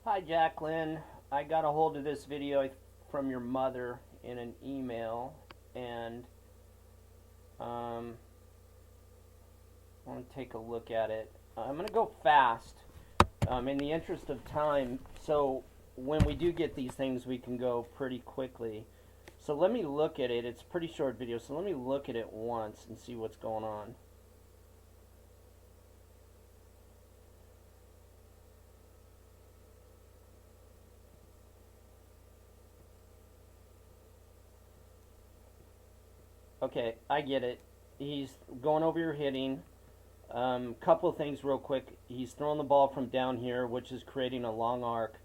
Hi, Jacqueline. I got a hold of this video from your mother in an email, and I want to take a look at it. I'm going to go fast in the interest of time, so when we do get these things, we can go pretty quickly. So let me look at it. It's a pretty short video, so let me look at it once and see what's going on. Okay, I get it. He's going over your hitting. Couple of things real quick. He's throwing the ball from down here, which is creating a long arc.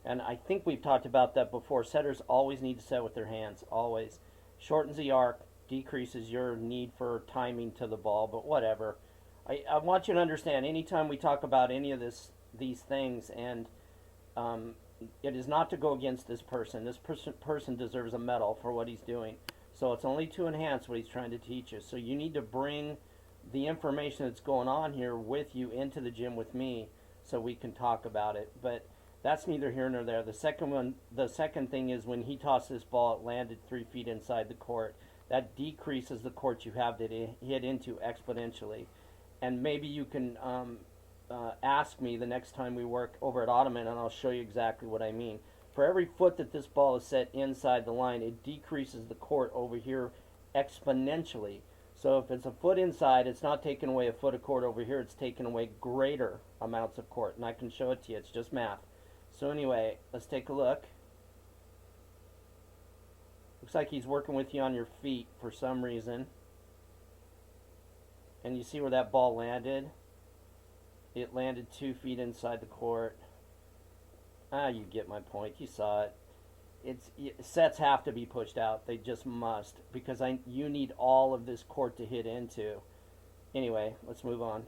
And I think we've talked about that before. Setters always need to set with their hands, always. Shortens the arc, decreases your need for timing to the ball, but whatever. I want you to understand, anytime we talk about any of these things, and um, it is not to go against this person. This person deserves a medal for what he's doing. So it's only to enhance what he's trying to teach you. So you need to bring the information that's going on here with you into the gym with me so we can talk about it. But that's neither here nor there. The second thing is when he tossed this ball, it landed 3 feet inside the court. That decreases the court you have to hit into exponentially. And maybe you can ask me the next time we work over at Ottoman, and I'll show you exactly what I mean. For every foot that this ball is set inside the line, it decreases the court over here exponentially. So if it's a foot inside, it's not taking away a foot of court over here, it's taking away greater amounts of court. And I can show it to you, it's just math. So anyway, let's take a look. Looks like he's working with you on your feet for some reason. And you see where that ball landed? It landed 2 feet inside the court. You get my point. You saw it. Sets have to be pushed out. They just must, because you need all of this court to hit into. Anyway, let's move on.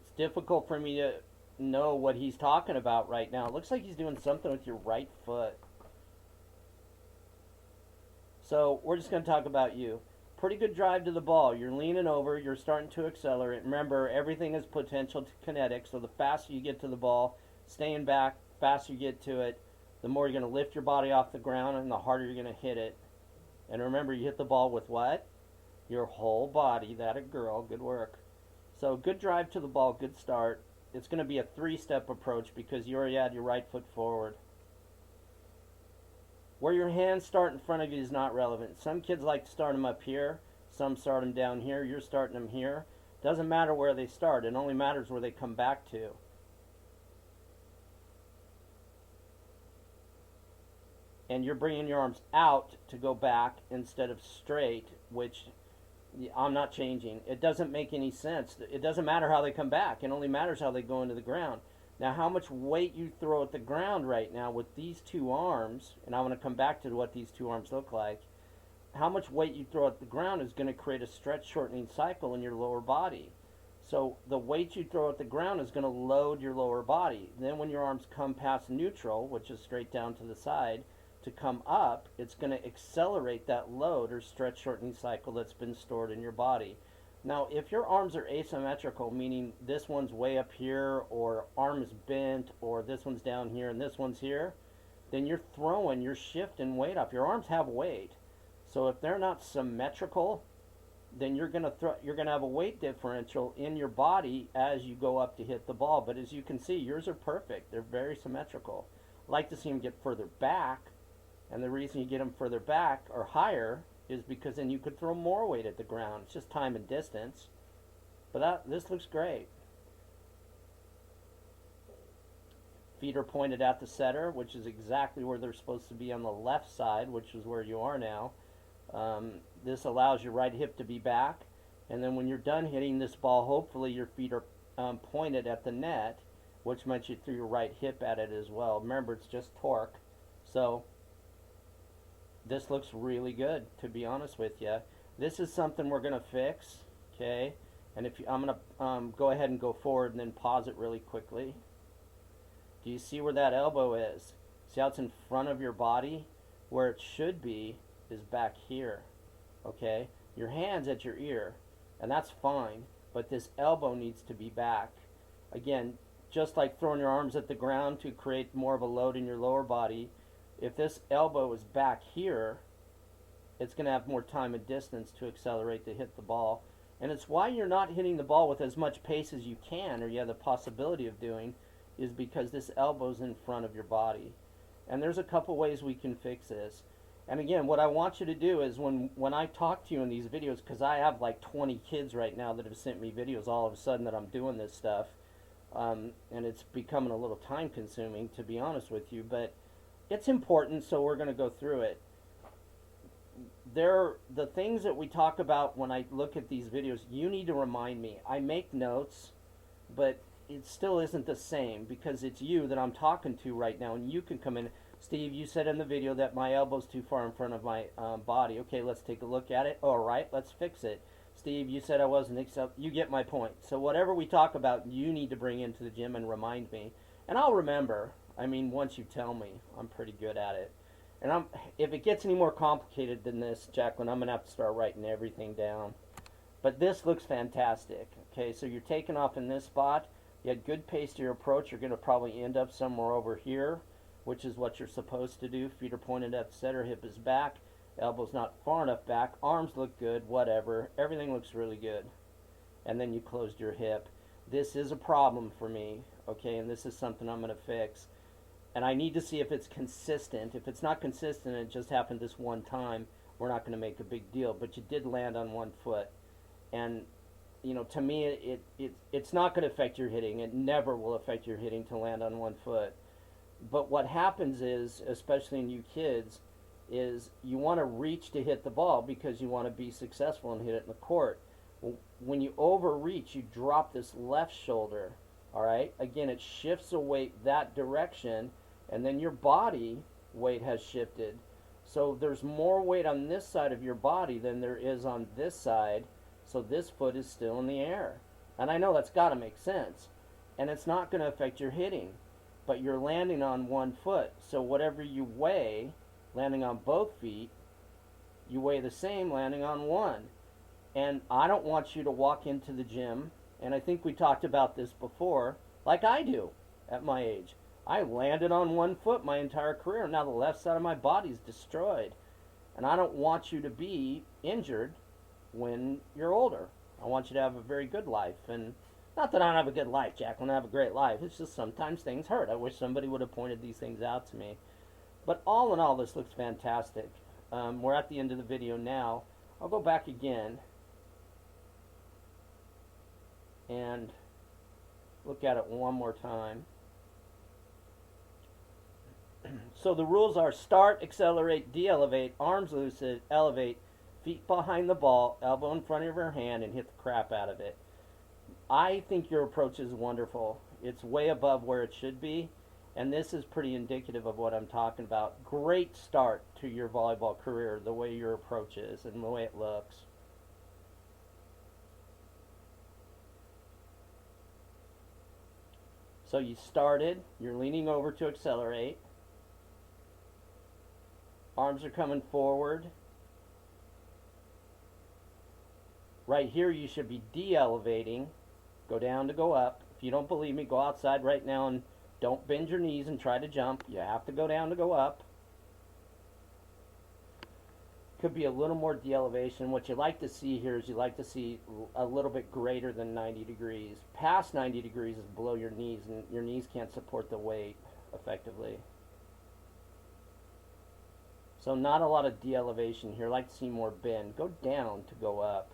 It's difficult for me to know what he's talking about right now. It looks like he's doing something with your right foot. So we're just going to talk about you. Pretty good drive to the ball. You're leaning over. You're starting to accelerate. Remember, everything is potential to kinetic. So the faster you get to the ball, staying back, faster you get to it, the more you're going to lift your body off the ground and the harder you're going to hit it. And remember, you hit the ball with what? Your whole body. That a girl. Good work. So good drive to the ball. Good start. It's going to be a 3-step approach because you already had your right foot forward. Where your hands start in front of you is not relevant. Some kids like to start them up here. Some start them down here. You're starting them here. Doesn't matter where they start. It only matters where they come back to. And you're bringing your arms out to go back instead of straight, which I'm not changing. It doesn't make any sense. It doesn't matter how they come back. It only matters how they go into the ground. Now, how much weight you throw at the ground right now with these two arms, and I want to come back to what these two arms look like, how much weight you throw at the ground is going to create a stretch shortening cycle in your lower body. So the weight you throw at the ground is going to load your lower body. Then when your arms come past neutral, which is straight down to the side, to come up, it's going to accelerate that load or stretch shortening cycle that's been stored in your body. Now, if your arms are asymmetrical, meaning this one's way up here, or arm is bent, or this one's down here and this one's here, then you're shifting weight up. Your arms have weight. So if they're not symmetrical, then you're gonna have a weight differential in your body as you go up to hit the ball. But as you can see, yours are perfect. They're very symmetrical. I like to see them get further back, and the reason you get them further back or higher is because then you could throw more weight at the ground. It's just time and distance. But this looks great. Feet are pointed at the setter, which is exactly where they're supposed to be on the left side, which is where you are now. This allows your right hip to be back. And then when you're done hitting this ball, hopefully your feet are pointed at the net, which meant you threw your right hip at it as well. Remember, it's just torque. So this looks really good, to be honest with you. This is something we're going to fix, okay? And I'm going to go ahead and go forward and then pause it really quickly. Do you see where that elbow is? See how it's in front of your body? Where it should be is back here, okay? Your hand's at your ear, and that's fine, but this elbow needs to be back. Again, just like throwing your arms at the ground to create more of a load in your lower body, if this elbow is back here, it's going to have more time and distance to accelerate to hit the ball. And it's why you're not hitting the ball with as much pace as you can, or you have the possibility of doing, is because this elbow's in front of your body. And there's a couple ways we can fix this. And again, what I want you to do is when I talk to you in these videos, because I have like 20 kids right now that have sent me videos all of a sudden that I'm doing this stuff, and it's becoming a little time consuming, to be honest with you, but it's important, so we're going to go through it. The things that we talk about when I look at these videos, you need to remind me. I make notes, but it still isn't the same, because it's you that I'm talking to right now, and you can come in. Steve, you said in the video that my elbow's too far in front of my body. Okay, let's take a look at it. All right, let's fix it. Steve, you said I wasn't you get my point. So whatever we talk about, you need to bring into the gym and remind me. And I'll remember. I mean, once you tell me, I'm pretty good at it. And if it gets any more complicated than this, Jacqueline, I'm going to have to start writing everything down. But this looks fantastic. Okay, so you're taking off in this spot. You had good pace to your approach. You're going to probably end up somewhere over here, which is what you're supposed to do. Feet are pointed at the center, hip is back, elbow's not far enough back, arms look good, whatever. Everything looks really good. And then you closed your hip. This is a problem for me, okay, and this is something I'm going to fix. And I need to see if it's consistent. If it's not consistent and it just happened this one time, we're not going to make a big deal. But you did land on one foot. And, you know, to me, it's not going to affect your hitting. It never will affect your hitting to land on one foot. But what happens is, especially in you kids, is you want to reach to hit the ball because you want to be successful and hit it in the court. When you overreach, you drop this left shoulder. All right? Again, it shifts the weight that direction, and then your body weight has shifted. So there's more weight on this side of your body than there is on this side, so this foot is still in the air. And I know that's got to make sense. And it's not going to affect your hitting, but you're landing on one foot. So whatever you weigh, landing on both feet, you weigh the same landing on one. And I don't want you to walk into the gym, and I think we talked about this before, like I do at my age. I landed on one foot my entire career. Now the left side of my body is destroyed. And I don't want you to be injured when you're older. I want you to have a very good life. And not that I don't have a good life, Jacqueline. I have a great life. It's just sometimes things hurt. I wish somebody would have pointed these things out to me. But all in all, this looks fantastic. We're at the end of the video now. I'll go back again and look at it one more time. So the rules are start, accelerate, de-elevate, arms loose, elevate, feet behind the ball, elbow in front of your hand, and hit the crap out of it. I think your approach is wonderful. It's way above where it should be, and this is pretty indicative of what I'm talking about. Great start to your volleyball career, the way your approach is and the way it looks. So you started, you're leaning over to accelerate. Arms are coming forward. Right here you should be de-elevating. Go down to go up. If you don't believe me, go outside right now and don't bend your knees and try to jump. You have to go down to go up. Could be a little more de-elevation. What you like to see here is you like to see a little bit greater than 90 degrees. Past 90 degrees is below your knees, and your knees can't support the weight effectively. So not a lot of de-elevation here. I like to see more bend. Go down to go up.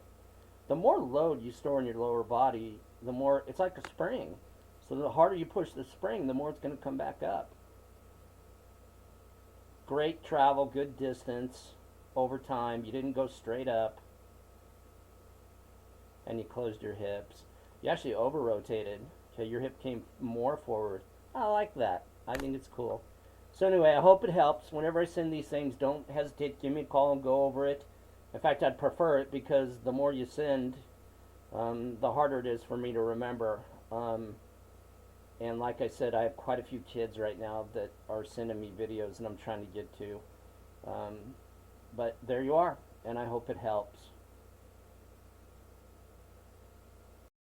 The more load you store in your lower body, the more, it's like a spring. So the harder you push the spring, the more it's going to come back up. Great travel, good distance over time. You didn't go straight up. And you closed your hips. You actually over-rotated. Okay, your hip came more forward. I like that. I think it's cool. So anyway, I hope it helps. Whenever I send these things, don't hesitate to give me a call and go over it. In fact, I'd prefer it because the more you send, the harder it is for me to remember. And like I said, I have quite a few kids right now that are sending me videos, and I'm trying to get to. Um, but there you are, and I hope it helps.